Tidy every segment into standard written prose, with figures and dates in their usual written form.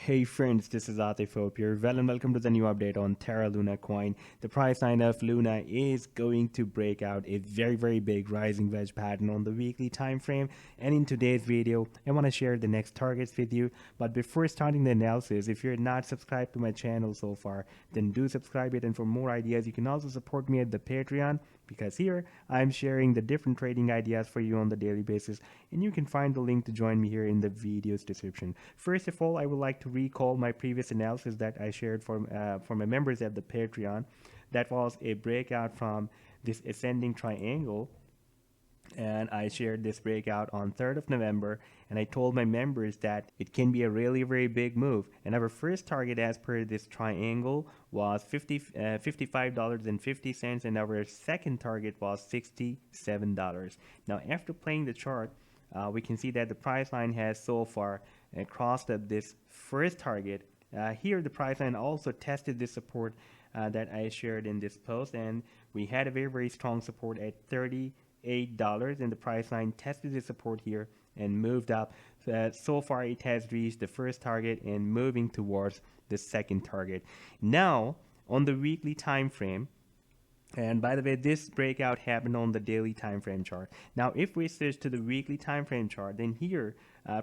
Hey friends, this is Atif Hope here. Well and welcome to the new update on Terra Luna coin. The price line of Luna is going to break out a very big rising wedge pattern on the weekly time frame, and in today's video I want to share the next targets with you. But before starting the analysis, if you're not subscribed to my channel so far, then do subscribe it, and for more ideas you can also support me at the Patreon, because here I'm sharing the different trading ideas for you on the daily basis, and you can find the link to join me here in the video's description. First of all, I would like to recall my previous analysis that I shared for my members at the Patreon. That was a breakout from this ascending triangle, and I shared this breakout on 3rd of November, and I told my members that it can be a really very big move, and our first target as per this triangle was $55.50, and our second target was $67. Now after playing the chart, we can see that the price line has so far crossed up this first target. Here the price line also tested this support that I shared in this post, and we had a very strong support at $38, and the price line tested the support here and moved up. So far it has reached the first target and moving towards the second target. Now on the weekly time frame, and by the way, this breakout happened on the daily time frame chart. Now if we switch to the weekly time frame chart, then here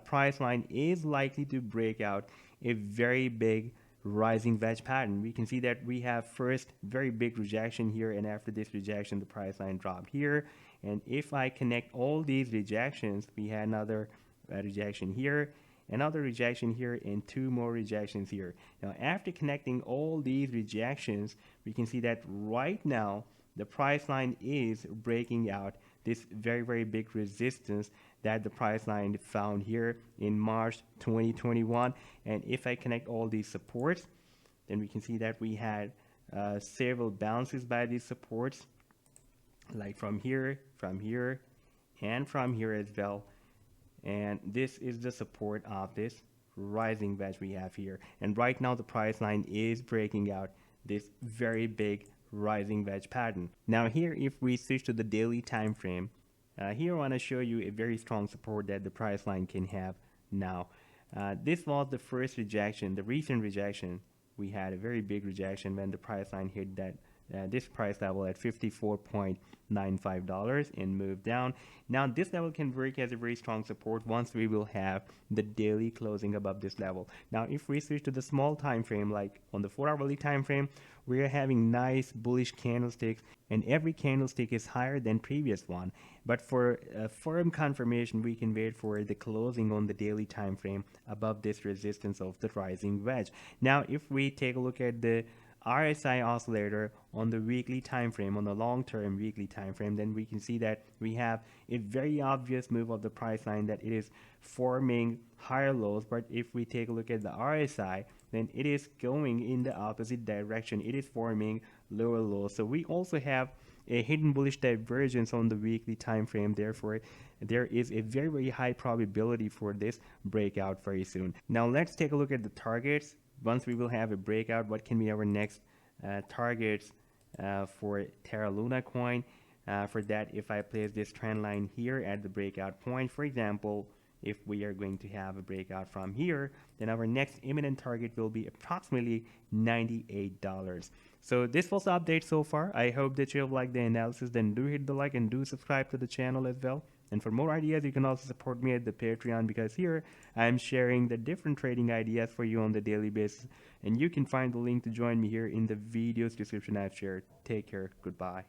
price line is likely to break out a very big rising wedge pattern. We can see that we have first very big rejection here, and after this rejection the price line dropped here, and if I connect all these rejections, we had another rejection here, another rejection here, and two more rejections here. Now after connecting all these rejections, we can see that right now the price line is breaking out this very big resistance that the price line found here in March 2021. And if I connect all these supports, then we can see that we had several bounces by these supports, like from here, and from here as well. And this is the support of this rising wedge we have here, and right now the price line is breaking out this very big rising wedge pattern. Now here, if we switch to the daily time frame, here I want to show you a very strong support that the price line can have now. This was the first rejection, the recent rejection. We had a very big rejection when the price line hit that this price level at $54.95 and move down. Now this level can work as a very strong support once we will have the daily closing above this level. Now if we switch to the small time frame, like on the 4-hourly time frame, we are having nice bullish candlesticks, and every candlestick is higher than previous one. But for a firm confirmation, we can wait for the closing on the daily time frame above this resistance of the rising wedge. Now if we take a look at the RSI oscillator on the weekly time frame, on the long-term weekly time frame, then we can see that we have a very obvious move of the price line, that it is forming higher lows. But if we take a look at the RSI, then it is going in the opposite direction. It is forming lower lows. So we also have a hidden bullish divergence on the weekly time frame. Therefore there is a very high probability for this breakout very soon. Now let's take a look at the targets. Once we will have a breakout, what can be our next targets for Terra Luna coin? For that, if I place this trend line here at the breakout point, for example, if we are going to have a breakout from here, then our next imminent target will be approximately $98. So this was the update so far. I hope that you have liked the analysis. Then do hit the like and do subscribe to the channel as well. And for more ideas, you can also support me at the Patreon, because here I'm sharing the different trading ideas for you on the daily basis, and you can find the link to join me here in the video's description I've shared. Take care. Goodbye.